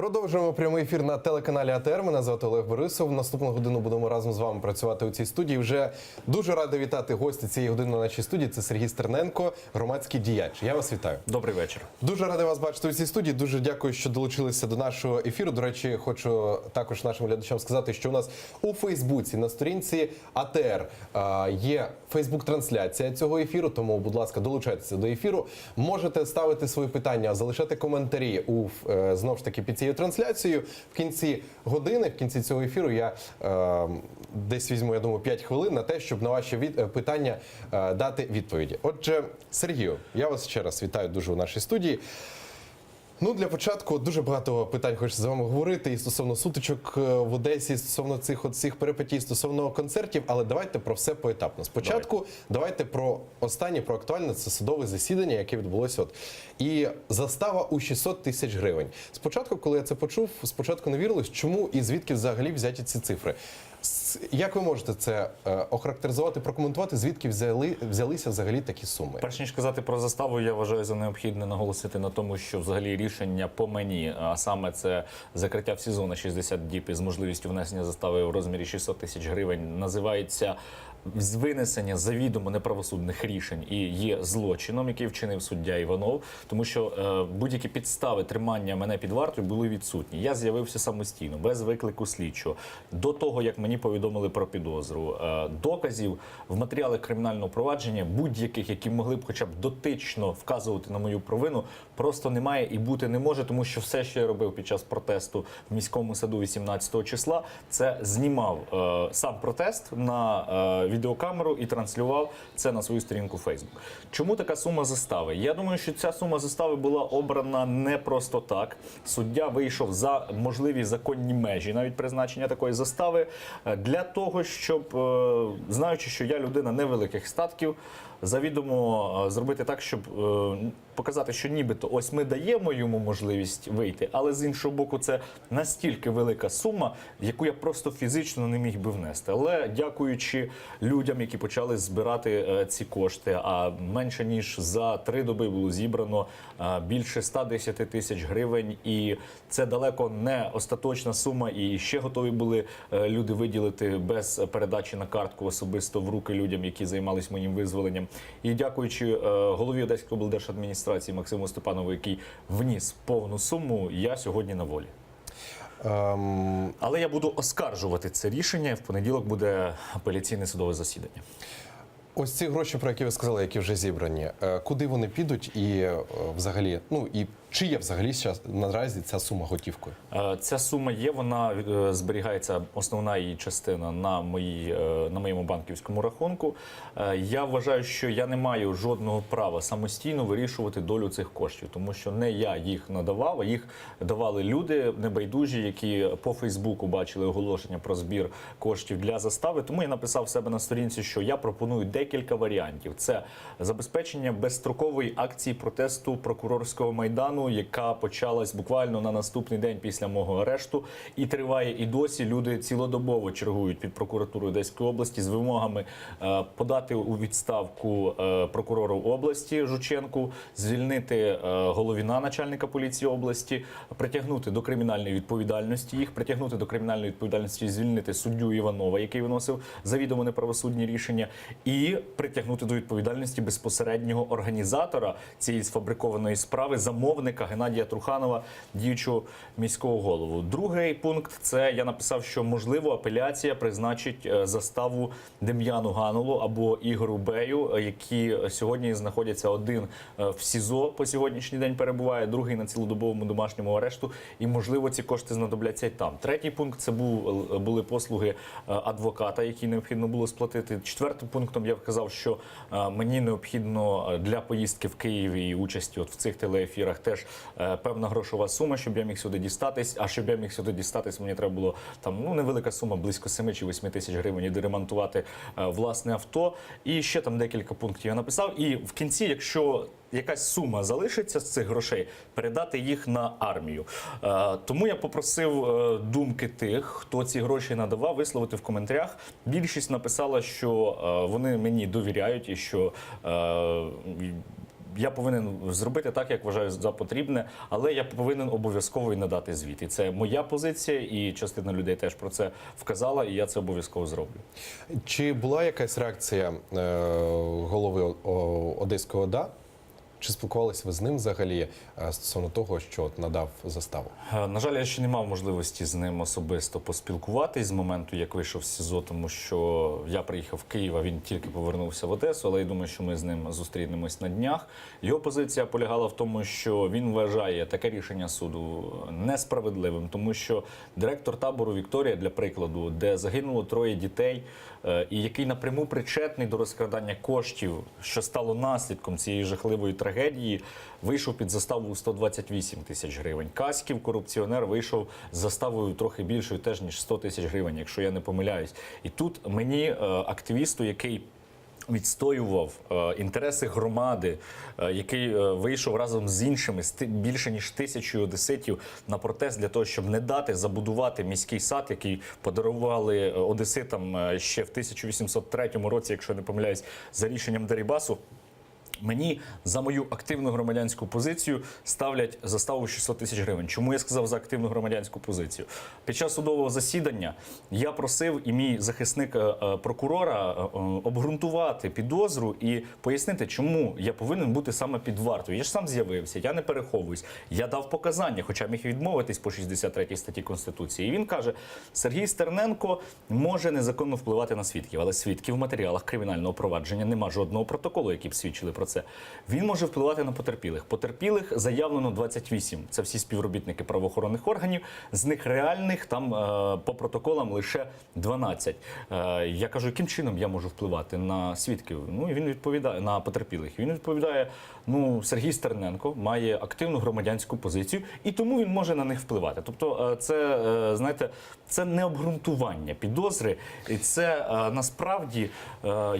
Продовжуємо прямий ефір на телеканалі АТR. Мене звати Олег Борисов. Наступну годину будемо разом з вами працювати у цій студії. Вже дуже радий вітати гості цієї години на нашій студії. Це Сергій Стерненко, громадський діяч. Я вас вітаю. Добрий вечір. Дуже радий вас бачити у цій студії. Дуже дякую, що долучилися до нашого ефіру. До речі, хочу також нашим глядачам сказати, що у нас у Фейсбуці на сторінці АТР є Фейсбук-трансляція цього ефіру, тому, будь ласка, долучайтеся до ефіру. Можете ставити свої питання, залишати коментарі знову ж таки під цією трансляцією. В кінці години, в кінці цього ефіру я десь візьму, я думаю, 5 хвилин на те, щоб на ваші питання дати відповіді. Отже, Сергію, я вас ще раз вітаю дуже у нашій студії. Ну, для початку дуже багато питань хочеться з вами говорити і стосовно сутичок в Одесі, і стосовно цих перипетій, стосовно концертів, але давайте про все поетапно. Спочатку давайте про останнє, про актуальне, це судове засідання, яке відбулося. І застава у 600 тисяч гривень. Спочатку, коли я це почув, спочатку не вірилось, чому і звідки взагалі взяті ці цифри. Як ви можете це охарактеризувати, прокоментувати, звідки взялися взагалі такі суми? Перш ніж казати про заставу, я вважаю за необхідне наголосити на тому, що взагалі рішення по мені, а саме це закриття в СІЗО на 60 діб із можливістю внесення застави в розмірі 600 тисяч гривень, називається винесення завідомо неправосудних рішень і є злочином, який вчинив суддя Іванов, тому що будь-які підстави тримання мене під вартою були відсутні. Я з'явився самостійно, без виклику слідчого. До того, як мені повідомили про підозру, доказів в матеріалах кримінального провадження, будь-яких, які могли б хоча б дотично вказувати на мою провину, просто немає і бути не може, тому що все, що я робив під час протесту в міському саду 18 числа, це знімав сам протест на відеокамеру і транслював це на свою сторінку в Facebook. Чому така сума застави? Я думаю, що ця сума застави була обрана не просто так. Суддя вийшов за можливі законні межі, навіть призначення такої застави, для того, щоб, знаючи, що я людина невеликих статків, завідомо зробити так, щоб показати, що нібито ось ми даємо йому можливість вийти, але з іншого боку це настільки велика сума, яку я просто фізично не міг би внести. Але дякуючи людям, які почали збирати ці кошти, а менше ніж за 3 доби було зібрано більше 110 тисяч гривень, і це далеко не остаточна сума, і ще готові були люди виділити без передачі на картку особисто в руки людям, які займалися моїм визволенням. І дякуючи голові Одеської облдержадміністрації Максиму Степанову, який вніс повну суму, я сьогодні на волі. Але я буду оскаржувати це рішення, і в понеділок буде апеляційне судове засідання. Ось ці гроші, про які ви сказали, які вже зібрані, куди вони підуть і взагалі, ну і чи є взагалі наразі ця сума готівкою? Ця сума є, вона зберігається, основна її частина на моєму банківському рахунку. Я вважаю, що я не маю жодного права самостійно вирішувати долю цих коштів, тому що не я їх надавав, а їх давали люди небайдужі, які по Фейсбуку бачили оголошення про збір коштів для застави. Тому я написав в себе на сторінці, що я пропоную декілька варіантів. Це забезпечення безстрокової акції протесту прокурорського майдану, яка почалась буквально на наступний день після мого арешту і триває і досі. Люди цілодобово чергують під прокуратурою Одеської області з вимогами подати у відставку прокурору області Жученку, звільнити Головіна, начальника поліції області, притягнути до кримінальної відповідальності їх, притягнути до кримінальної відповідальності і звільнити суддю Іванова, який виносив завідомо неправосудні рішення, і притягнути до відповідальності безпосереднього організатора цієї сфабрикованої справи, замовника Геннадія Труханова, діючого міського голову. Другий пункт – це я написав, що можливо апеляція призначить заставу Дем'яну Ганулу або Ігору Бею, які сьогодні знаходяться, один в СІЗО по сьогоднішній день перебуває, другий на цілодобовому домашньому арешту, і можливо ці кошти знадобляться й там. Третій пункт – це були послуги адвоката, які необхідно було сплатити. Четвертим пунктом я вказав, що мені необхідно для поїздки в Києві і участі в цих телеефірах теж певна грошова сума, щоб я міг сюди дістатись. А щоб я міг сюди дістатись, мені треба було там невелика сума, близько 7 чи 8 тисяч гривень, і доремонтувати власне авто. І ще там декілька пунктів я написав. І в кінці, якщо якась сума залишиться з цих грошей, передати їх на армію. Тому я попросив думки тих, хто ці гроші надавав, висловити в коментарях. Більшість написала, що вони мені довіряють і що я повинен зробити так, як вважаю за потрібне, але я повинен обов'язково і надати звіт. І це моя позиція, і частина людей теж про це вказала, і я це обов'язково зроблю. Чи була якась реакція голови Одеської ОДА? Чи спілкувалися ви з ним взагалі стосовно того, що от надав заставу? На жаль, я ще не мав можливості з ним особисто поспілкуватись з моменту, як вийшов з СІЗО, тому що я приїхав в Київ, а він тільки повернувся в Одесу, але я думаю, що ми з ним зустрінемось на днях. Його позиція полягала в тому, що він вважає таке рішення суду несправедливим, тому що директор табору «Вікторія», для прикладу, де загинуло 3 дітей, і який напряму причетний до розкрадання коштів, що стало наслідком цієї жахливої трагедії, вийшов під заставу у 128 тисяч гривень. Каськів, корупціонер, вийшов з заставою трохи більшою, теж ніж 100 тисяч гривень, якщо я не помиляюсь. І тут мені, активісту, який відстоював інтереси громади, який вийшов разом з іншими, більше ніж 1000 одеситів на протест для того, щоб не дати забудувати міський сад, який подарували одеситам ще в 1803 році, якщо не помиляюсь, за рішенням Дерибасу. Мені за мою активну громадянську позицію ставлять заставу 600 тисяч гривень. Чому я сказав за активну громадянську позицію? Під час судового засідання я просив і мій захисник прокурора обґрунтувати підозру і пояснити, чому я повинен бути саме під вартою. Я ж сам з'явився, я не переховуюсь. Я дав показання, хоча міг відмовитись по 63 статті Конституції. І він каже, Сергій Стерненко може незаконно впливати на свідків, але свідків в матеріалах кримінального провадження нема жодного протоколу, який б свідчили про це. Він може впливати на потерпілих. Потерпілих заявлено 28. Це всі співробітники правоохоронних органів. З них реальних там по протоколам лише 12. Я кажу, яким чином я можу впливати на свідків? Ну, і він відповідає, на потерпілих. Він відповідає, ну, Сергій Стерненко має активну громадянську позицію, і тому він може на них впливати. Тобто це, знаєте, це не обґрунтування підозри. І це насправді,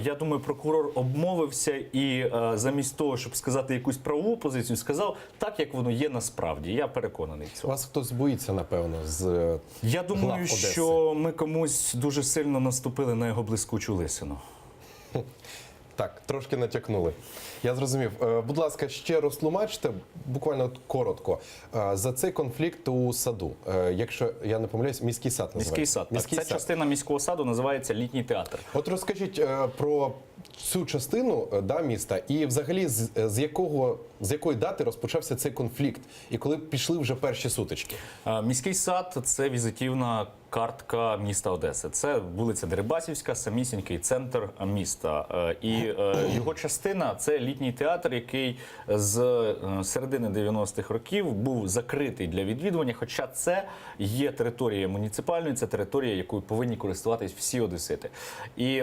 я думаю, прокурор обмовився і замість того, щоб сказати якусь правову позицію, сказав так, як воно є насправді. Я переконаний в цьому. Вас хтось боїться, напевно, з Я глав думаю, Одеси? що ми комусь дуже сильно наступили на його блискучу лисину. Так, трошки натякнули. Я зрозумів. Будь ласка, ще розтлумачте, буквально от коротко, за цей конфлікт у саду. Якщо я не помиляюсь, міський сад називається. Міський сад. Міський Ця сад. частина міського саду називається Літній театр. От розкажіть про цю частину міста і взагалі з якої дати розпочався цей конфлікт і коли пішли вже перші сутички? Міський сад – це візитівна картка міста Одеси. Це вулиця Дерибасівська, самісінький центр міста. І його частина – це літній театр, який з середини 90-х років був закритий для відвідування, хоча це є територія муніципальної, це територія, якою повинні користуватись всі одесити. І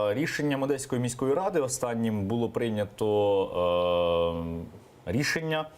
рішенням Одеської міської ради останнім було прийнято рішення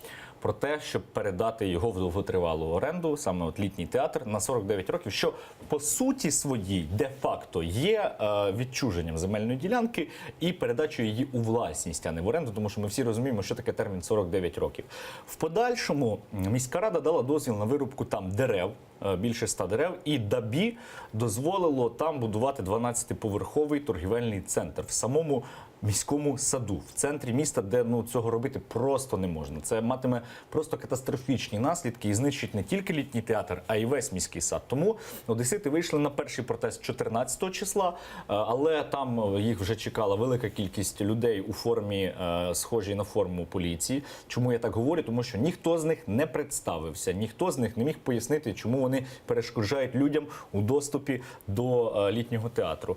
про те, щоб передати його в довготривалу оренду, саме от літній театр, на 49 років, що по суті своїй де-факто є відчуженням земельної ділянки і передачою її у власність, а не в оренду, тому що ми всі розуміємо, що таке термін 49 років. В подальшому міська рада дала дозвіл на вирубку там дерев, більше 100 дерев, і ДАБІ дозволило там будувати 12-поверховий торгівельний центр в самому міському саду, в центрі міста, де цього робити просто не можна. Це матиме просто катастрофічні наслідки і знищить не тільки літній театр, а й весь міський сад. Тому одесити вийшли на перший протест 14 числа, але там їх вже чекала велика кількість людей у формі, схожій на форму поліції. Чому я так говорю? Тому що ніхто з них не представився, ніхто з них не міг пояснити, чому вони перешкоджають людям у доступі до літнього театру.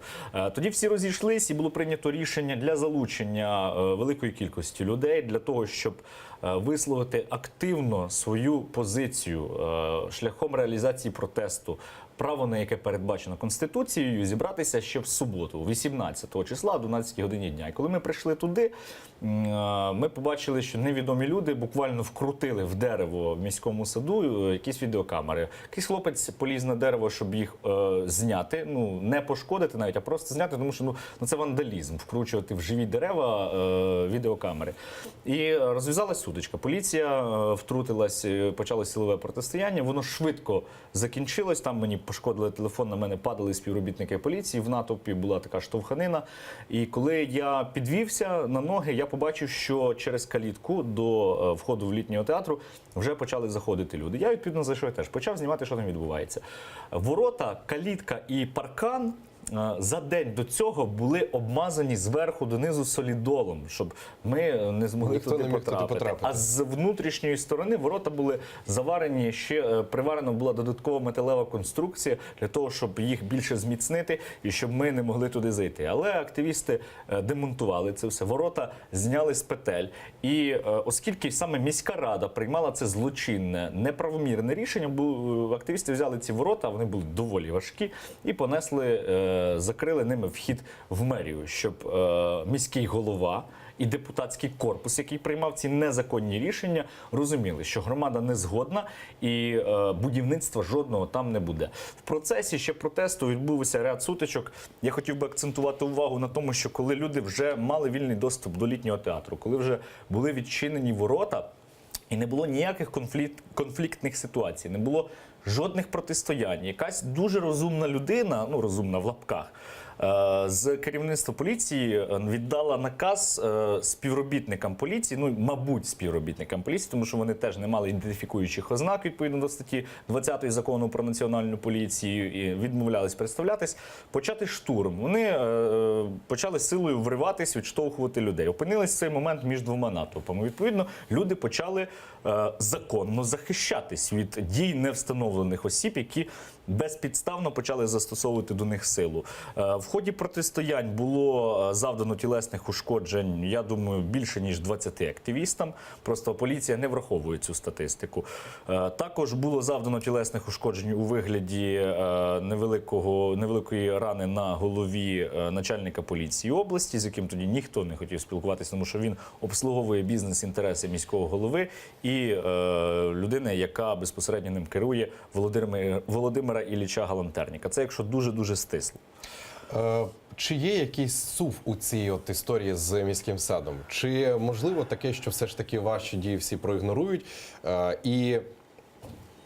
Тоді всі розійшлись і було прийнято рішення для залучення великої кількості людей, для того, щоб висловити активно свою позицію шляхом реалізації протесту, право на яке передбачено Конституцією, зібратися ще в суботу, 18 числа, о 12 годині дня. І коли ми прийшли туди, ми побачили, що невідомі люди буквально вкрутили в дерево в міському саду якісь відеокамери. Якийсь хлопець поліз на дерево, щоб їх зняти, не пошкодити навіть, а просто зняти, тому що це вандалізм, вкручувати в живі дерева відеокамери. І розв'язали суд. сутичка. Поліція втрутилась, почалося силове протистояння. Воно швидко закінчилось. Там мені пошкодили телефон, на мене падали співробітники поліції. В натовпі була така штовханина. І коли я підвівся на ноги, я побачив, що через калітку до входу в літнього театру вже почали заходити люди. Я відповідно зайшов теж, почав знімати, що там відбувається. Ворота, калітка і паркан за день до цього були обмазані зверху донизу солідолом, щоб ми не змогли Ніхто туди не міг туди потрапити. потрапити. А з внутрішньої сторони ворота були заварені, ще приварена була додаткова металева конструкція для того, щоб їх більше зміцнити і щоб ми не могли туди зайти. Але активісти демонтували це все. Ворота зняли з петель. І оскільки саме міська рада приймала це злочинне, неправомірне рішення, активісти взяли ці ворота, вони були доволі важкі, і понесли, закрили ними вхід в мерію, щоб міський голова і депутатський корпус, який приймав ці незаконні рішення, розуміли, що громада не згодна і будівництва жодного там не буде. В процесі ще протесту відбувся ряд сутичок. Я хотів би акцентувати увагу на тому, що коли люди вже мали вільний доступ до літнього театру, коли вже були відчинені ворота, і не було ніяких конфліктних ситуацій, не було жодних протистоянь. Якась дуже розумна людина, ну розумна в лапках, з керівництва поліції віддала наказ співробітникам поліції, ну, мабуть, співробітникам поліції, тому що вони теж не мали ідентифікуючих ознак відповідно до статті 20 Закону про національну поліцію і відмовлялись представлятись, почати штурм. Вони почали силою вриватись, відштовхувати людей. Опинились в цей момент між двома натовпами. Відповідно, люди почали законно захищатись від дій невстановлених осіб, які безпідставно почали застосовувати до них силу. В ході протистоянь було завдано тілесних ушкоджень, я думаю, більше ніж 20 активістам. Просто поліція не враховує цю статистику. Також було завдано тілесних ушкоджень у вигляді невеликої рани на голові начальника поліції області, з яким тоді ніхто не хотів спілкуватися, тому що він обслуговує бізнес-інтереси міського голови і людина, яка безпосередньо ним керує, Володимира Ілліча Галантерніка. Це якщо дуже-дуже стисло. Чи є якийсь сув у цій от історії з міським садом? Чи можливо таке, що все ж таки ваші дії всі проігнорують і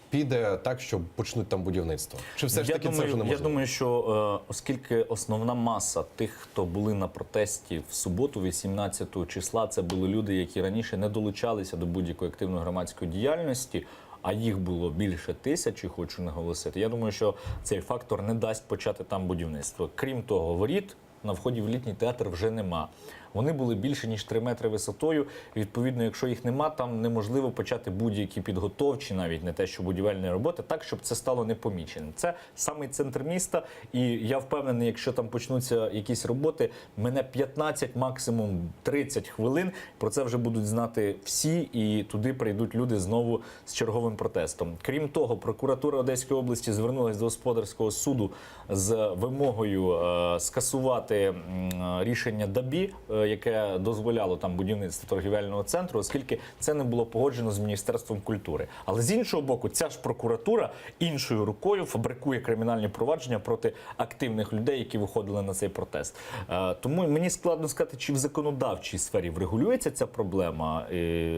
піде так, що почнуть там будівництво? Чи все ж таки це вже неможливо? Я думаю, що оскільки основна маса тих, хто були на протесті в суботу, 18 числа, це були люди, які раніше не долучалися до будь-якої активної громадської діяльності, а їх було більше 1000, хочу наголосити. Я думаю, що цей фактор не дасть почати там будівництво. Крім того, воріт на вході в літній театр вже нема. Вони були більше, ніж 3 метри висотою. І, відповідно, якщо їх нема, там неможливо почати будь-які підготовчі, навіть не те, що будівельні роботи, так, щоб це стало непоміченим. Це самий центр міста, і я впевнений, якщо там почнуться якісь роботи, мене 15, максимум 30 хвилин, про це вже будуть знати всі, і туди прийдуть люди знову з черговим протестом. Крім того, прокуратура Одеської області звернулася до господарського суду з вимогою скасувати рішення ДАБІ, яке дозволяло там будівництво торгівельного центру, оскільки це не було погоджено з Міністерством культури. Але з іншого боку, ця ж прокуратура іншою рукою фабрикує кримінальні провадження проти активних людей, які виходили на цей протест. Тому мені складно сказати, чи в законодавчій сфері врегулюється ця проблема,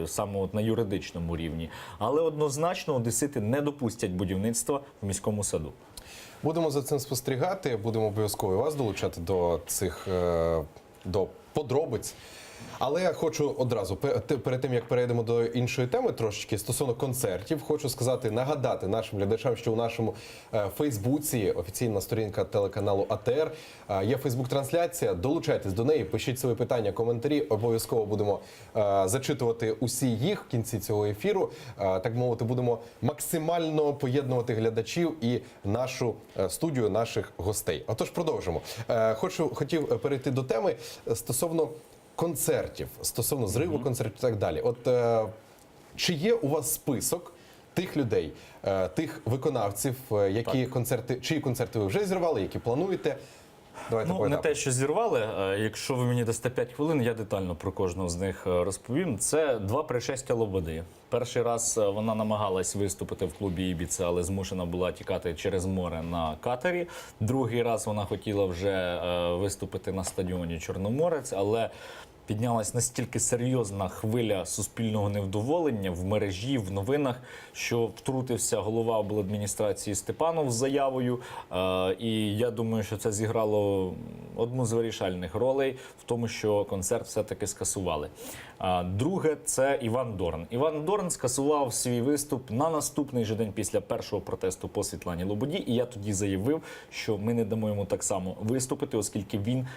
саме от на юридичному рівні. Але однозначно одесити не допустять будівництва в міському саду. Будемо за цим спостерігати, будемо обов'язково і вас долучати до цих до подробиць. Але я хочу одразу, перед тим, як перейдемо до іншої теми, трошечки стосовно концертів, хочу сказати, нагадати нашим глядачам, що у нашому Фейсбуці, офіційна сторінка телеканалу АТР, є Фейсбук-трансляція, долучайтесь до неї, пишіть свої питання, коментарі, обов'язково будемо зачитувати усі їх в кінці цього ефіру. Так мовити, будемо максимально поєднувати глядачів і нашу студію, наших гостей. Отож, продовжимо. Хотів перейти до теми стосовно концертів, стосовно зриву концертів і так далі. От чи є у вас список тих людей, тих виконавців, чиї концерти ви вже зірвали, які плануєте? Давайте не те, що зірвали. Якщо ви мені дасте 5 хвилин, я детально про кожного з них розповім. Це 2 пришестя Лободи. Перший раз вона намагалась виступити в клубі «Ібіца», але змушена була тікати через море на катері. Другий раз вона хотіла вже виступити на стадіоні «Чорноморець», але піднялась настільки серйозна хвиля суспільного невдоволення в мережі, в новинах, що втрутився голова обладміністрації Степанов з заявою. І я думаю, що це зіграло одну з вирішальних ролей в тому, що концерт все-таки скасували. Друге – це Іван Дорн. Іван Дорн скасував свій виступ на наступний же день після першого протесту по Світлані Лободі. І я тоді заявив, що ми не дамо йому так само виступити, оскільки він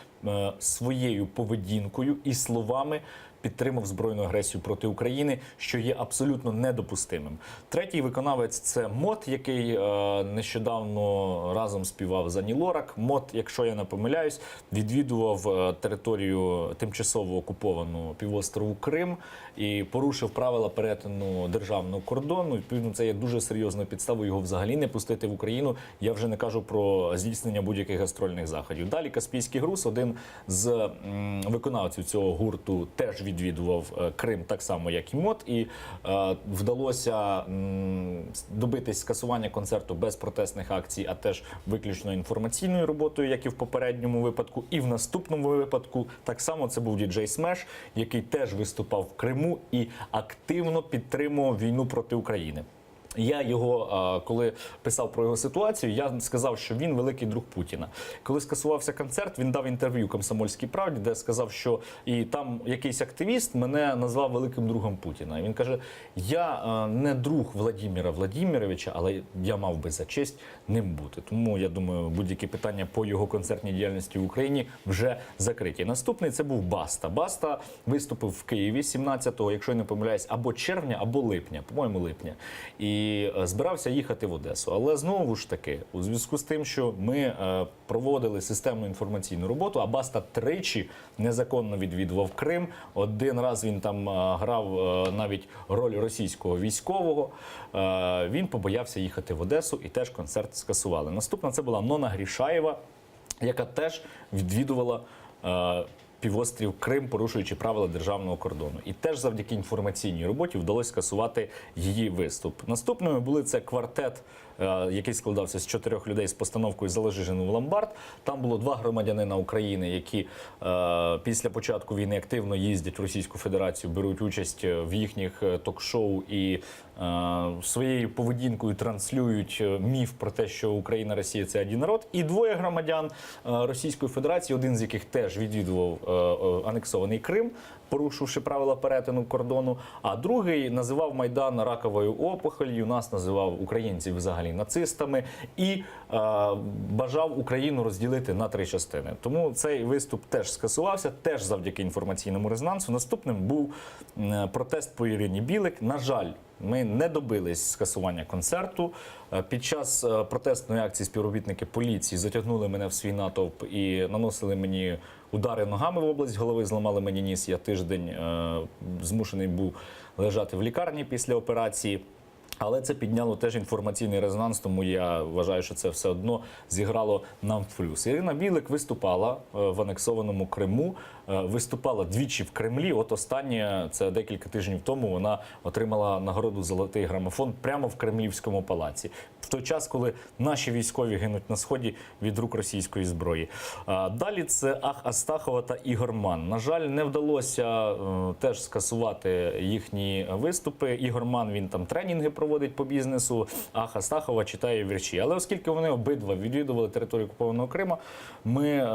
своєю поведінкою і словами підтримав збройну агресію проти України, що є абсолютно недопустимим. Третій виконавець – це МОТ, який нещодавно разом співав з Ані Лорак. МОТ, якщо я не помиляюсь, відвідував територію тимчасово окуповану півострову Крим і порушив правила перетину державного кордону. Відповідно, це є дуже серйозною підставою його взагалі не пустити в Україну. Я вже не кажу про здійснення будь-яких гастрольних заходів. Далі Каспійський груз, один з виконавців цього гурту, теж відвідував Крим так само, як і МОТ, і вдалося добитись скасування концерту без протестних акцій, а теж виключно інформаційною роботою, як і в попередньому випадку. І в наступному випадку так само це був діджей Смеш, який теж виступав в Криму і активно підтримував війну проти України. Я його, коли писав про його ситуацію, я сказав, що він великий друг Путіна. Коли скасувався концерт, він дав інтерв'ю «Комсомольській правді», де сказав, що і там якийсь активіст мене назвав великим другом Путіна. І він каже, я не друг Владимира Владимировича, але я мав би за честь ним бути. Тому, я думаю, будь-які питання по його концертній діяльності в Україні вже закриті. Наступний – це був Баста. Баста виступив в Києві 17-го, якщо я не помиляюсь, або червня, або липня, по-моєму, липня. І збирався їхати в Одесу. Але знову ж таки, у зв'язку з тим, що ми проводили системну інформаційну роботу, а Баста тричі незаконно відвідував Крим. Один раз він там грав навіть роль російського військового. Він побоявся їхати в Одесу і теж концерт скасували. Наступна це була Нона Грішаєва, яка теж відвідувала півострів Крим, порушуючи правила державного кордону. І теж завдяки інформаційній роботі вдалося скасувати її виступ. Наступними були це квартет, який складався з 4 людей з постановкою «Заложи жену в ломбард». Там було 2 громадянина України, які після початку війни активно їздять в Російську Федерацію, беруть участь в їхніх ток-шоу і своєю поведінкою транслюють міф про те, що Україна, Росія – це один народ. І 2 громадян Російської Федерації, один з яких теж відвідував анексований Крим, порушивши правила перетину кордону, а другий називав Майдан раковою опухолью, нас називав українців взагалі нацистами і бажав Україну розділити на 3 частини. Тому цей виступ теж скасувався, теж завдяки інформаційному резонансу. Наступним був протест по Ірині Білик. На жаль, ми не добились скасування концерту. Під час протестної акції співробітники поліції затягнули мене в свій натовп і наносили мені удари ногами в область голови, зламали мені ніс. Я тиждень змушений був лежати в лікарні після операції. Але це підняло теж інформаційний резонанс, тому я вважаю, що це все одно зіграло нам в плюс. Ірина Білик виступала в анексованому Криму, виступала двічі в Кремлі. От останнє, це декілька тижнів тому, вона отримала нагороду «Золотий грамофон» прямо в Кремлівському палаці. В той час, коли наші військові гинуть на Сході від рук російської зброї. Далі це Ах Астахова та Ігор Ман. На жаль, не вдалося теж скасувати їхні виступи. Ігор Ман, він там тренінги проводить по бізнесу, Ах Астахова читає вірші. Але оскільки вони обидва відвідували територію окупованого Криму, ми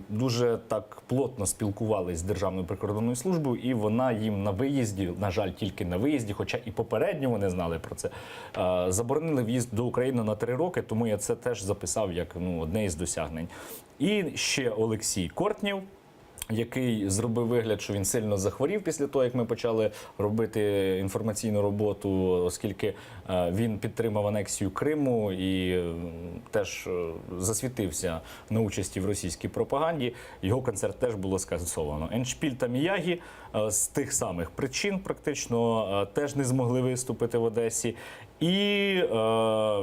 дуже так плотно спілкувалися з Державною прикордонною службою, і вона їм на виїзді, на жаль, тільки на виїзді, хоча і попередньо вони знали про це, заборонили в'їзд до України на 3 роки, тому я це теж записав як одне із досягнень. І ще Олексій Кортнєв, який зробив вигляд, що він сильно захворів після того, як ми почали робити інформаційну роботу, оскільки він підтримав анексію Криму і теж засвітився на участі в російській пропаганді. Його концерт теж було скасовано. Еншпіль та Міягі з тих самих причин практично теж не змогли виступити в Одесі. І,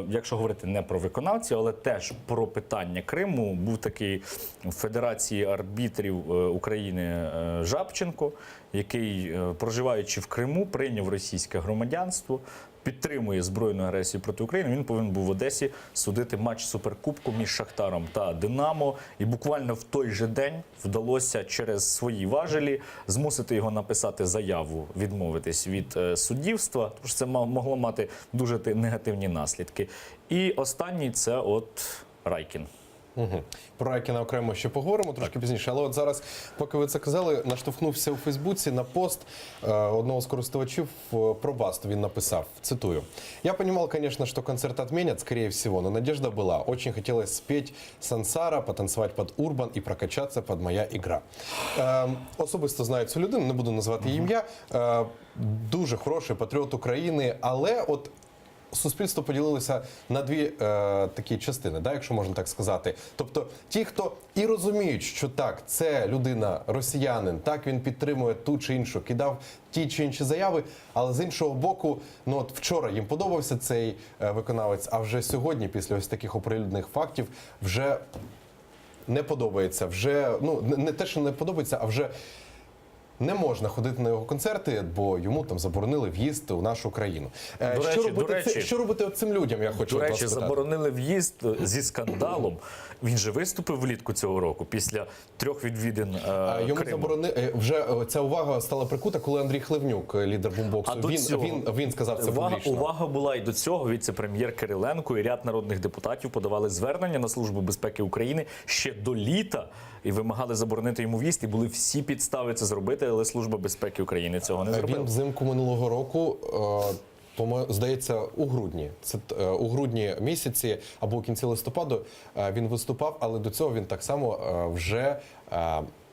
якщо говорити не про виконавців, але теж про питання Криму, був такий в Федерації арбітрів України Жабченко, який, проживаючи в Криму, прийняв російське громадянство. підтримує збройну агресію проти України, він повинен був в Одесі судити матч Суперкубку між Шахтаром та Динамо. І буквально в той же день вдалося через свої важелі змусити його написати заяву, відмовитись від суддівства, тому що це могло мати дуже негативні наслідки. І останній – це от Райкін. Угу. Про Райкіна окремо ще поговоримо трошки пізніше. Але от зараз, поки ви це казали, наштовхнувся у Фейсбуці на пост одного з користувачів про Басту. Він написав, цитую: «Я понимал, конечно, что концерт отменят, скорее всего, но надежда была. Очень хотелось спеть Сансара, потанцевать под Урбан и прокачаться под моя игра». Особисто знаю цю людину, не буду називати її ім'я. Дуже хороший патріот України, але от суспільство поділилося на дві такі частини, да, якщо можна так сказати. Тобто ті, хто і розуміють, що так, це людина росіянин, так, він підтримує ту чи іншу, кидав ті чи інші заяви, але з іншого боку, ну от вчора їм подобався цей виконавець, а вже сьогодні, після ось таких оприлюднених фактів, вже не подобається, вже, ну, не те, що не подобається, а вже не можна ходити на його концерти, бо йому там заборонили в'їзд у нашу країну. Що робити цим людям, я хочу до вас речі, спитати? заборонили в'їзд зі скандалом. Він же виступив влітку цього року, після 3 відвідин Йому Криму. заборонили, вже ця увага стала прикута, коли Андрій Хливнюк, лідер бумбоксу, він сказав це публічно. Увага була і до цього. Віце-прем'єр Кириленко і ряд народних депутатів подавали звернення на Службу безпеки України ще до літа і вимагали заборонити йому в'їзд, і були всі підстави це зробити, але Служба безпеки України цього не зробила. Він взимку минулого року, здається, у грудні місяці або у кінці листопаду він виступав, але до цього він так само вже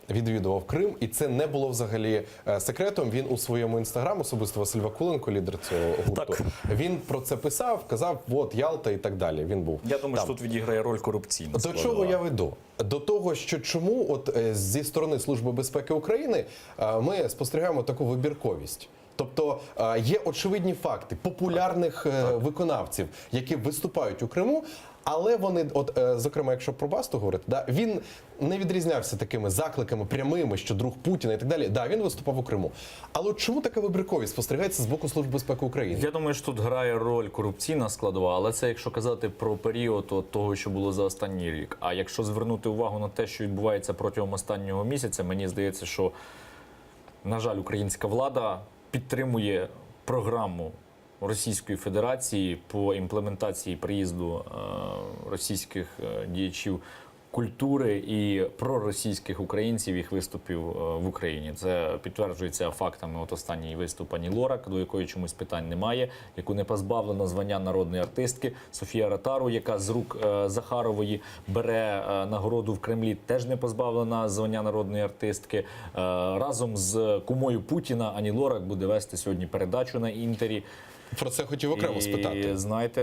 відвідував Крим, і це не було взагалі секретом. Він у своєму інстаграм, особисто Василь Вакуленко, лідер цього гурту, він про це писав, казав, от Ялта і так далі. Він був. Я думаю, що тут відіграє роль корупційна До складова. чого я веду? До того, що чому от зі сторони Служби безпеки України ми спостерігаємо таку вибірковість. Тобто є очевидні факти популярних виконавців, які виступають у Криму, але вони, от зокрема, якщо про Басту говорити, да, він не відрізнявся такими закликами прямими, що друг Путіна і так далі. Да, він виступав у Криму. Але от чому така вибірковість спостерігається з боку Служби безпеки України? Я думаю, що тут грає роль корупційна складова, але це якщо казати про період от того, що було за останній рік. А якщо звернути увагу на те, що відбувається протягом останнього місяця, мені здається, що, на жаль, українська влада підтримує програму Російської Федерації по імплементації приїзду російських діячів культури і проросійських українців, їх виступів в Україні. Це підтверджується фактами. От останній виступ Ані Лорак, до якої чомусь питань немає, яку не позбавлено звання народної артистки. Софія Ротару, яка з рук Захарової бере нагороду в Кремлі, теж не позбавлена звання народної артистки. Разом з кумою Путіна Ані Лорак буде вести сьогодні передачу на Інтері. Про це хотів окремо спитати. І, знаєте,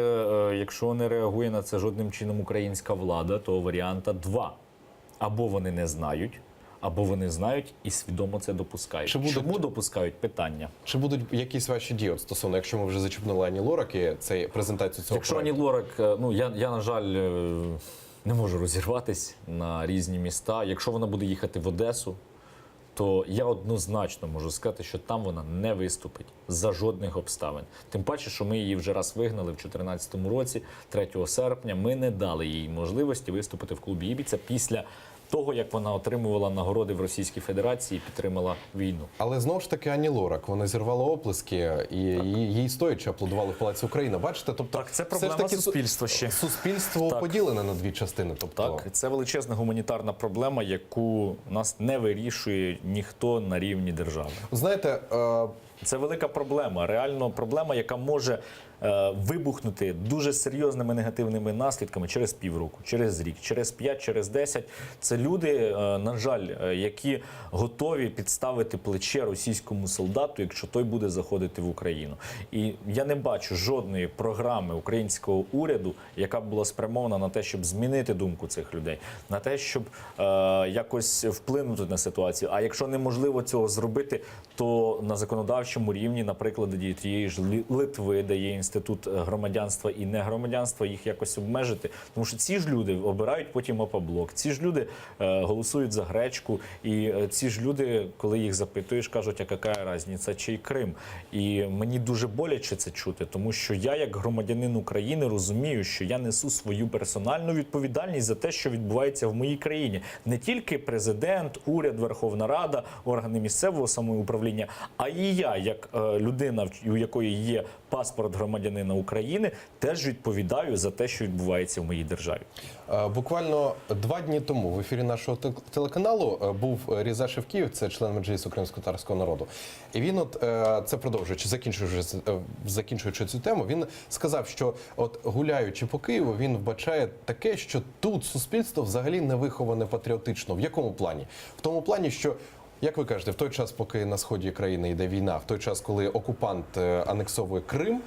якщо не реагує на це жодним чином українська влада, то варіанта 2. Або вони не знають, або вони знають і свідомо це допускають. Чому допускають? Питання. Чи будуть якісь ваші дії стосовно, якщо ми вже зачепнули Ані Лорак і презентацію цього Якщо Ані Лорак, ну я, на жаль, не можу розірватись на різні міста. Якщо вона буде їхати в Одесу, то я однозначно можу сказати, що там вона не виступить за жодних обставин. Тим паче, що ми її вже раз вигнали в 2014 році, 3 серпня. Ми не дали їй можливості виступити в клубі Ібіца після того, як вона отримувала нагороди в Російській Федерації і підтримала війну. Але знову ж таки Ані Лорак, вона зірвала оплески і їй стоячи аплодували в Палаці Україна. Бачите, тобто так, це проблема суспільства ще. Суспільство поділене на дві частини. Тобто... Так, це величезна гуманітарна проблема, яку нас не вирішує ніхто на рівні держави. Знаєте, це велика проблема, реально проблема, яка може вибухнути дуже серйозними негативними наслідками через півроку, через рік, через 5, через 10. Це люди, на жаль, які готові підставити плече російському солдату, якщо той буде заходити в Україну. І я не бачу жодної програми українського уряду, яка б була спрямована на те, щоб змінити думку цих людей, на те, щоб якось вплинути на ситуацію. А якщо неможливо цього зробити, то на законодавчому рівні, наприклад, тієї ж Литви, де є інститут громадянства і негромадянства, їх якось обмежити. Тому що ці ж люди обирають потім ОП-блок, ці ж люди голосують за гречку, і ці ж люди, коли їх запитуєш, кажуть, а яка різниця, чий Крим? І мені дуже боляче це чути, тому що я, як громадянин України, розумію, що я несу свою персональну відповідальність за те, що відбувається в моїй країні. Не тільки президент, уряд, Верховна Рада, органи місцевого самоуправління, а і я, як людина, у якої є паспорт громадянина України, теж відповідаю за те, що відбувається в моїй державі. Буквально 2 дні тому в ефірі нашого телеканалу був Різа Шевкіїв, це член Меджлісу кримськотатарського народу. І він, це продовжуючи, закінчуючи цю тему, він сказав, що гуляючи по Києву, він вбачає таке, що тут суспільство взагалі не виховане патріотично. В якому плані? В тому плані, що, як ви кажете, в той час, поки на сході країни йде війна, в той час, коли окупант анексовує Крим,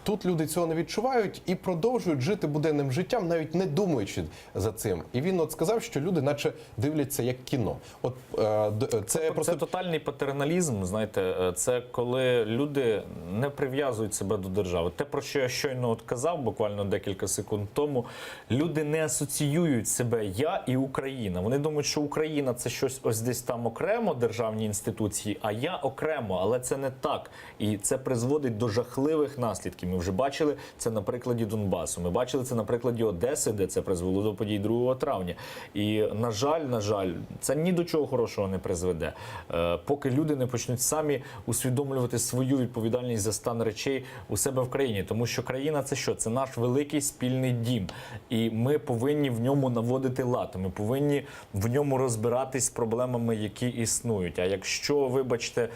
тут люди цього не відчувають і продовжують жити буденним життям, навіть не думаючи за цим. І він сказав, що люди наче дивляться як кіно. Це тотальний патерналізм, знаєте, це коли люди не прив'язують себе до держави. Те, про що я щойно казав, буквально декілька секунд тому, люди не асоціюють себе «я» і «Україна». Вони думають, що Україна – це щось ось десь там окремо, державні інституції, а «я» окремо, але це не так. І це призводить до жахливих наслідків. Ми вже бачили це на прикладі Донбасу. Ми бачили це на прикладі Одеси, де це призвело до подій 2 травня. І, на жаль, це ні до чого хорошого не призведе. Поки люди не почнуть самі усвідомлювати свою відповідальність за стан речей у себе в країні. Тому що країна – це що? Це наш великий спільний дім. І ми повинні в ньому наводити лад. Ми повинні в ньому розбиратись з проблемами, які існують. А якщо, вибачте,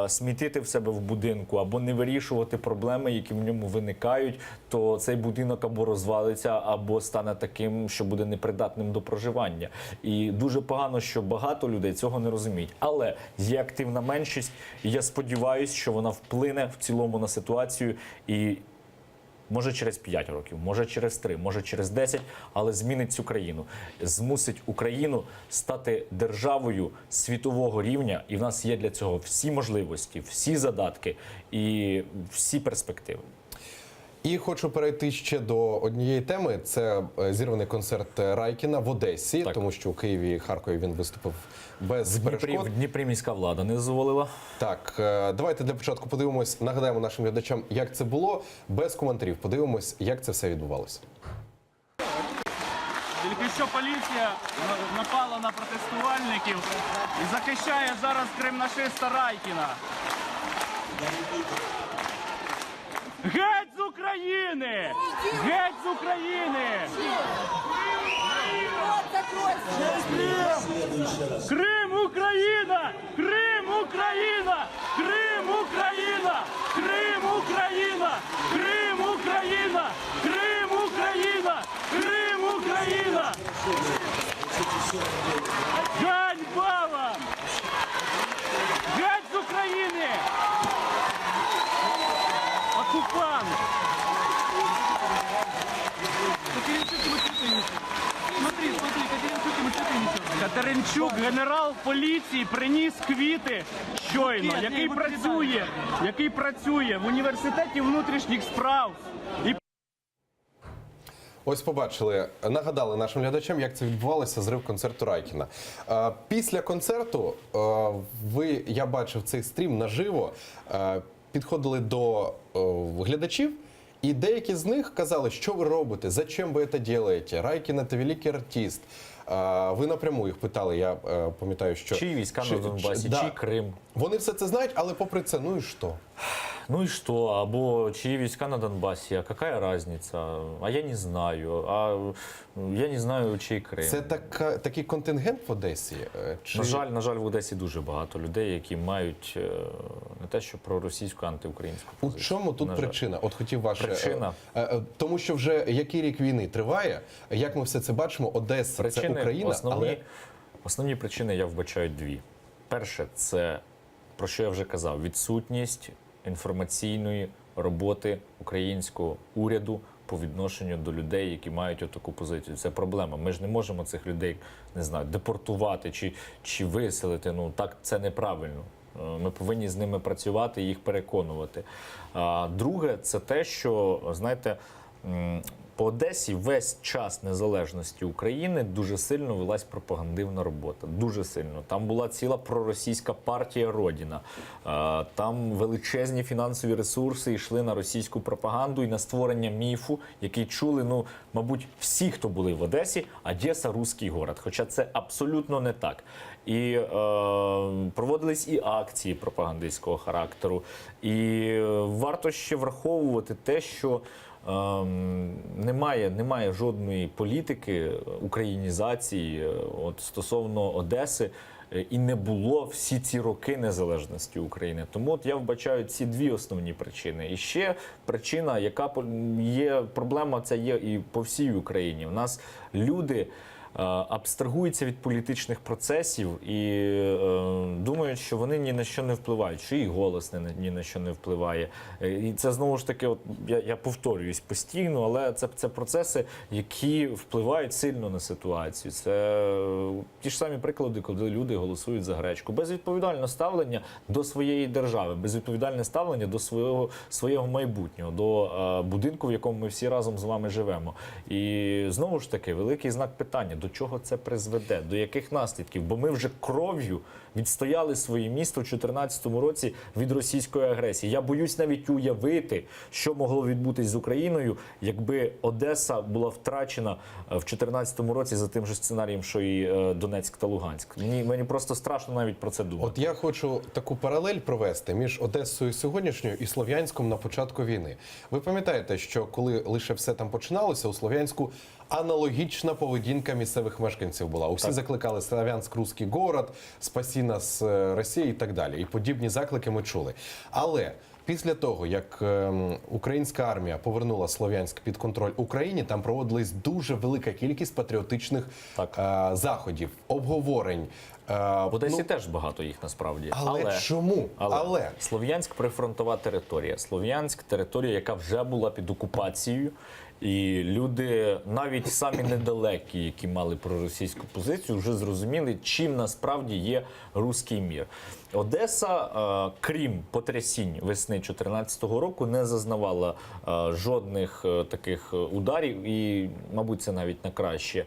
смітити в себе в будинку або не вирішувати проблеми, які в ньому виникають, то цей будинок або розвалиться, або стане таким, що буде непридатним до проживання. І дуже погано, що багато людей цього не розуміють. Але є активна меншість, і я сподіваюся, що вона вплине в цілому на ситуацію і може через 5 років, може через 3, може через 10, але змінить цю країну. Змусить Україну стати державою світового рівня, і в нас є для цього всі можливості, всі задатки і всі перспективи. І хочу перейти ще до однієї теми. Це зірваний концерт Райкіна в Одесі, Так. тому що у Києві і Харкові він виступив без перешкод. В Дніпрі міська влада не дозволила. Так, давайте для початку подивимось, нагадаємо нашим глядачам, як це було, без коментарів. Подивимось, як це все відбувалося. Тільки що поліція напала на протестувальників і захищає зараз кримнашиста Райкіна. Геть з України! Геть з України! Крим Україна! Крим Україна! Крим Україна! Крим Україна! Крим Україна! Крим Україна! Крим Україна! Ганьба вам! Геть з України! Оккупант! Катеринчук, генерал поліції, приніс квіти щойно, який працює в університеті внутрішніх справ. І Ось побачили, нагадали нашим глядачам, як це відбувалося, зрив концерту Райкіна. Після концерту я бачив цей стрім наживо, підходили до глядачів, і деякі з них казали, що ви робите, зачем ви це робите, Райкін – це великий артист. Ви напряму їх питали, я пам'ятаю, що... Чиї війська на Донбасі, чий Крим. Вони все це знають, але попри це, ну і що? Ну и что? Або чьи войска на Донбассе? А какая разница? А я не знаю. А я не знаю, чий Крим. Це такий контингент в Одесі? Чи... На жаль, в Одесі дуже багато людей, які мають не те, що проросійську, антиукраїнську У позицію. чому тут причина? От хотів ваше... Причина? Тому що вже який рік війни триває, як ми все це бачимо, Одеса – це Україна, але... Основні причини я вбачаю 2. Перше, це, про що я вже казав, відсутність інформаційної роботи українського уряду по відношенню до людей, які мають таку позицію. Це проблема. Ми ж не можемо цих людей, не знаю, депортувати чи виселити. Ну, так, це неправильно. Ми повинні з ними працювати і їх переконувати. А друге, це те, що, знаєте, по Одесі весь час незалежності України дуже сильно велась пропагандивна робота. Дуже сильно. Там була ціла проросійська партія «Родіна». Там величезні фінансові ресурси йшли на російську пропаганду і на створення міфу, який чули, ну, мабуть, всі, хто були в Одесі, Одеса – русський город. Хоча це абсолютно не так. І проводились і акції пропагандистського характеру. І варто ще враховувати те, що немає жодної політики українізації от стосовно Одеси, і не було всі ці роки незалежності України. Тому от я вбачаю ці дві основні причини. І ще причина, яка є, проблема ця є і по всій Україні. У нас люди абстрагуються від політичних процесів і думають, що вони ні на що не впливають, що і голос ні на що не впливає. І це знову ж таки, от, я повторююсь постійно, але це процеси, які впливають сильно на ситуацію. Це ті ж самі приклади, коли люди голосують за гречку. Безвідповідальне ставлення до своєї держави, безвідповідальне ставлення до свого майбутнього, до будинку, в якому ми всі разом з вами живемо. І знову ж таки, великий знак питання, до чого це призведе, до яких наслідків? Бо ми вже кров'ю відстояли своє місто в 2014 році від російської агресії. Я боюсь навіть уявити, що могло відбутись з Україною, якби Одеса була втрачена в 2014 році за тим же сценарієм, що і Донецьк та Луганськ. Мені просто страшно навіть про це думати. От я хочу таку паралель провести між Одесою сьогоднішньою і Слов'янськом на початку війни. Ви пам'ятаєте, що коли лише все там починалося, у Слов'янську аналогічна поведінка місцевих мешканців була. Усі закликали «Слов'янськ – русський город», «Спаси нас, Росія» і так далі. І подібні заклики ми чули. Але після того, як українська армія повернула Слов'янськ під контроль Україні, там проводилась дуже велика кількість патріотичних заходів, обговорень. В Одесі теж багато їх насправді. Але чому? Але Слов'янськ – прифронтова територія. Слов'янськ – територія, яка вже була під окупацією. І люди, навіть самі недалекі, які мали проросійську позицію, вже зрозуміли, чим насправді є руський мір. Одеса, крім потрясінь весни 2014 року, не зазнавала жодних таких ударів, і, мабуть, це навіть на краще.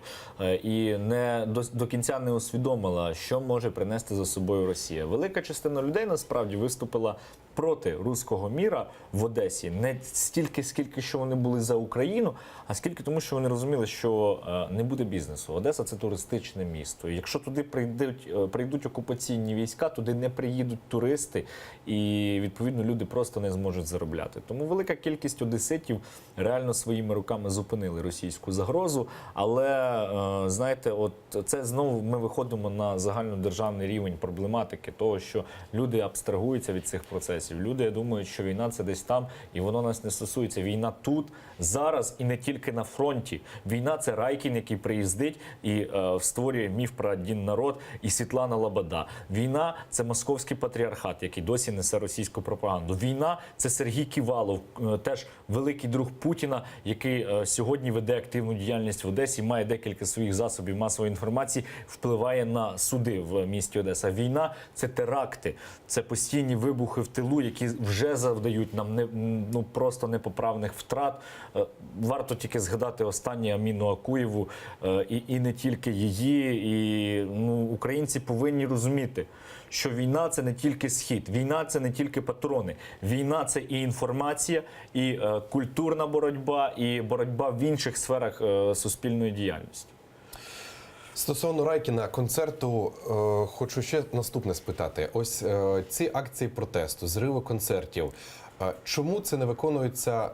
І до кінця не усвідомила, що може принести за собою Росія. Велика частина людей, насправді, виступила проти руського міра в Одесі. Не стільки, скільки що вони були за Україну, а скільки тому, що вони розуміли, що не буде бізнесу. Одеса – це туристичне місто. І якщо туди прийдуть окупаційні війська, туди не приїдуть туристи, і, відповідно, люди просто не зможуть заробляти. Тому велика кількість одеситів реально своїми руками зупинили російську загрозу. Але, знаєте, от це знову ми виходимо на загальнодержавний рівень проблематики того, що люди абстрагуються від цих процесів. Люди думають, що війна – це десь там, і воно нас не стосується. Війна тут, зараз і не тільки на фронті. Війна – це Райкін, який приїздить і створює міф про один народ, і Світлана Лобода. Війна – це московський патріархат, який досі несе російську пропаганду. Війна – це Сергій Ківалов, теж великий друг Путіна, який сьогодні веде активну діяльність в Одесі, має декілька своїх засобів масової інформації, впливає на суди в місті Одеса. Війна – це теракти, це постійні вибухи в тилу, які вже завдають нам просто непоправних втрат. Варто тільки згадати останнє Аміну Акуєву і не тільки її. І українці повинні розуміти, що війна – це не тільки схід, війна – це не тільки патрони. Війна – це і інформація, і культурна боротьба, і боротьба в інших сферах суспільної діяльності. Стосовно Райкіна, концерту, хочу ще наступне спитати. Ось ці акції протесту, зриви концертів, чому це не виконується,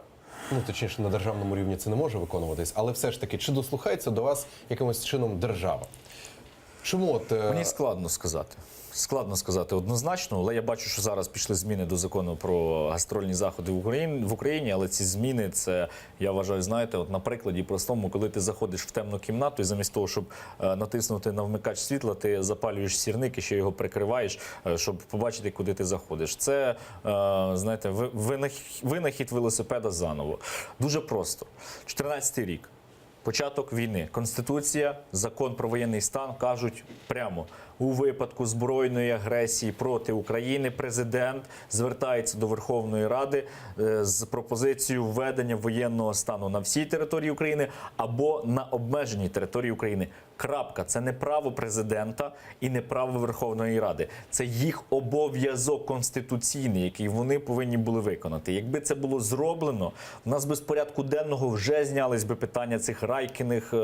точніше, на державному рівні це не може виконуватись, але все ж таки, чи дослухається до вас якимось чином держава? Чому от... Мені складно сказати. Складно сказати однозначно, але я бачу, що зараз пішли зміни до закону про гастрольні заходи в Україні, але ці зміни, це, я вважаю, знаєте, от на прикладі простому, коли ти заходиш в темну кімнату і замість того, щоб натиснути на вмикач світла, ти запалюєш сірник і ще його прикриваєш, щоб побачити, куди ти заходиш. Це, знаєте, винахід велосипеда заново. Дуже просто. 14-й рік. початок війни. Конституція, закон про воєнний стан кажуть прямо: у випадку збройної агресії проти України президент звертається до Верховної Ради з пропозицією введення воєнного стану на всій території України або на обмеженій території України. Крапка. Це не право президента і не право Верховної Ради. Це їх обов'язок конституційний, який вони повинні були виконати. Якби це було зроблено, у нас без порядку денного вже знялись би питання цих Райкіних,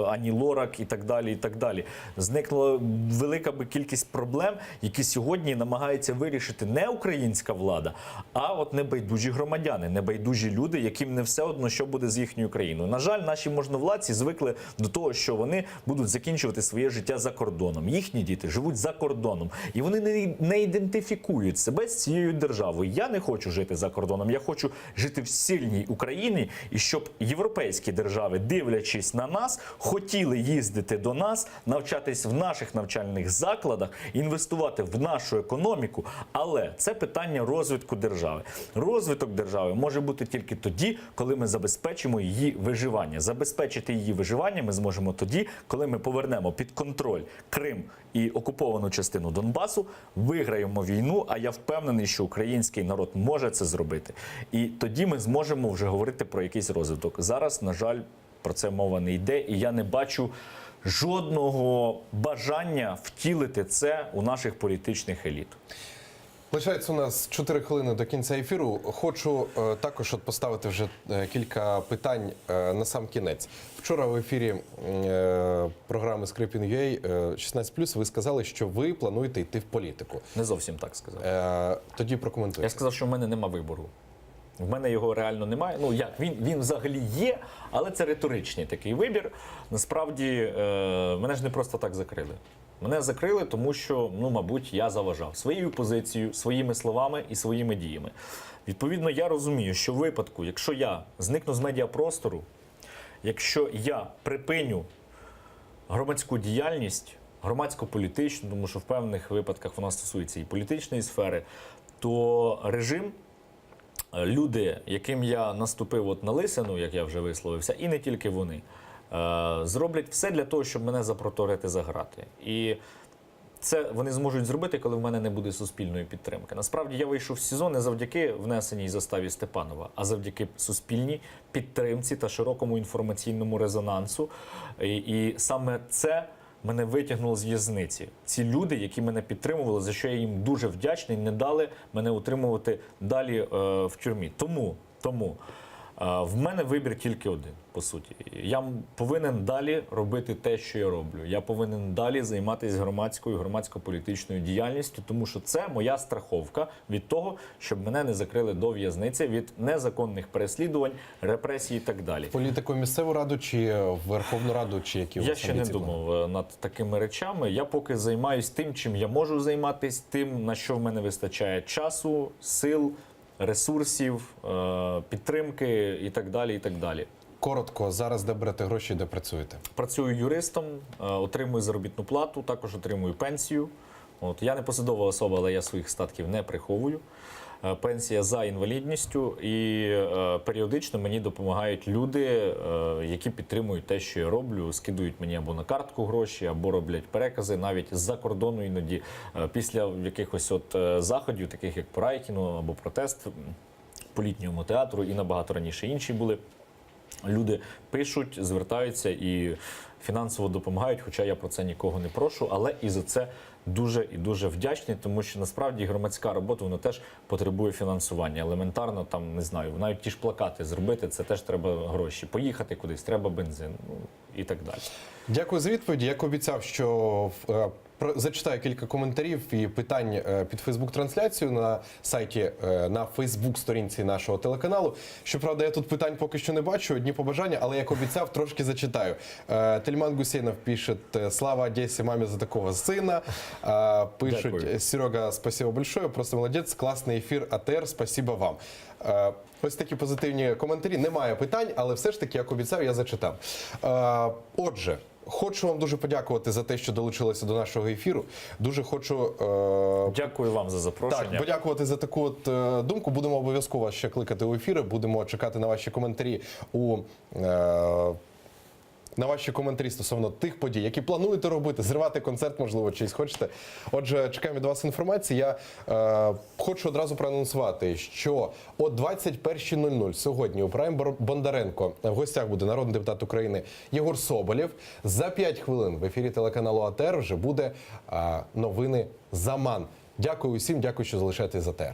Ані Лорак і так далі, і так далі. Зникла велика би кількість проблем, які сьогодні намагається вирішити не українська влада, а от небайдужі громадяни, небайдужі люди, яким не все одно, що буде з їхньою країною. На жаль, наші можновладці звикли до того, що вони будуть закінчувати своє життя за кордоном. Їхні діти живуть за кордоном. І вони не ідентифікують себе з цією державою. Я не хочу жити за кордоном. Я хочу жити в сильній Україні. І щоб європейські держави, дивлячись на нас, хотіли їздити до нас, навчатись в наших навчальних закладах, інвестувати в нашу економіку. Але це питання розвитку держави. Розвиток держави може бути тільки тоді, коли ми забезпечимо її виживання. Забезпечити її виживання ми зможемо тоді, коли ми повернемо під контроль Крим і окуповану частину Донбасу, виграємо війну, а я впевнений, що український народ може це зробити. І тоді ми зможемо вже говорити про якийсь розвиток. Зараз, на жаль, про це мова не йде, і я не бачу жодного бажання втілити це у наших політичних еліт. Лишається у нас 4 хвилини до кінця ефіру. Хочу також от поставити вже кілька питань на сам кінець. Вчора в ефірі програми Скрипін.ua 16+, ви сказали, що ви плануєте йти в політику. Не зовсім так сказав. Тоді прокоментуйте. Я сказав, що в мене нема вибору. В мене його реально немає. Ну як, він взагалі є, але це риторичний такий вибір. Насправді, мене ж не просто так закрили. Мене закрили, тому що, мабуть, я заважав своєю позицією, своїми словами і своїми діями. Відповідно, я розумію, що в випадку, якщо я зникну з медіапростору, якщо я припиню громадську діяльність, громадсько-політичну, тому що в певних випадках вона стосується і політичної сфери, то режим, люди, яким я наступив от на лисину, як я вже висловився, і не тільки вони, зроблять все для того, щоб мене запроторити за грати. І це вони зможуть зробити, коли в мене не буде суспільної підтримки. Насправді, я вийшов з СІЗО не завдяки внесеній заставі Степанова, а завдяки суспільній підтримці та широкому інформаційному резонансу. І саме це мене витягнуло з в'язниці. Ці люди, які мене підтримували, за що я їм дуже вдячний, не дали мене утримувати далі в тюрмі. Тому в мене вибір тільки один, по суті. Я повинен далі робити те, що я роблю. Я повинен далі займатися громадською, громадсько-політичною діяльністю, тому що це моя страховка від того, щоб мене не закрили до в'язниці, від незаконних переслідувань, репресій і так далі. Політику в місцеву раду чи в Верховну Раду, чи які у вас Я ще не амбіції? думав над такими речами. Я поки займаюся тим, чим я можу займатися, тим, на що в мене вистачає часу, сил, ресурсів, підтримки і так далі, і так далі. Коротко, зараз де берете гроші, де працюєте? Працюю юристом, отримую заробітну плату, також отримую пенсію. От, я не посадова особа, але я своїх статків не приховую. Пенсія за інвалідністю, і періодично мені допомагають люди, які підтримують те, що я роблю, скидують мені або на картку гроші, або роблять перекази навіть з-за кордону іноді. Після якихось заходів, таких як по Райкіну або протест по літньому театру, і набагато раніше інші були. Люди пишуть, звертаються і фінансово допомагають, хоча я про це нікого не прошу, але і за це дуже і дуже вдячний, тому що насправді громадська робота, вона теж потребує фінансування. Елементарно, там, не знаю, навіть ті ж плакати зробити, це теж треба гроші. Поїхати кудись, треба бензин, і так далі. Дякую за відповіді. Як обіцяв, що зачитаю кілька коментарів і питань під Фейсбук-трансляцію на сайті, на Фейсбук-сторінці нашого телеканалу. Щоправда, я тут питань поки що не бачу, одні побажання, але як обіцяв, трошки зачитаю. Тельман Гусейнов пише: «Слава Одесі, мамі за такого сина». Пишуть: Дякую. «Серега, спасибо большое, просто молодець, класний ефір, АТР, спасибо вам». Ось такі позитивні коментарі. Немає питань, але все ж таки, як обіцяв, я зачитав. Отже, хочу вам дуже подякувати за те, що долучилися до нашого ефіру. Дуже хочу Дякую вам за запрошення. так, подякувати за таку от думку. Будемо обов'язково ще кликати у ефіри, будемо чекати на ваші коментарі у на ваші коментарі стосовно тих подій, які плануєте робити, зривати концерт, можливо, чийсь хочете. Отже, чекаємо від вас інформації. Я хочу одразу проанонсувати, що о 21:00 сьогодні у програмі Бондаренко в гостях буде народний депутат України Єгор Соболєв. За 5 хвилин в ефірі телеканалу АТR вже буде новини «Заман». Дякую усім, дякую, що залишаєтесь з АТR.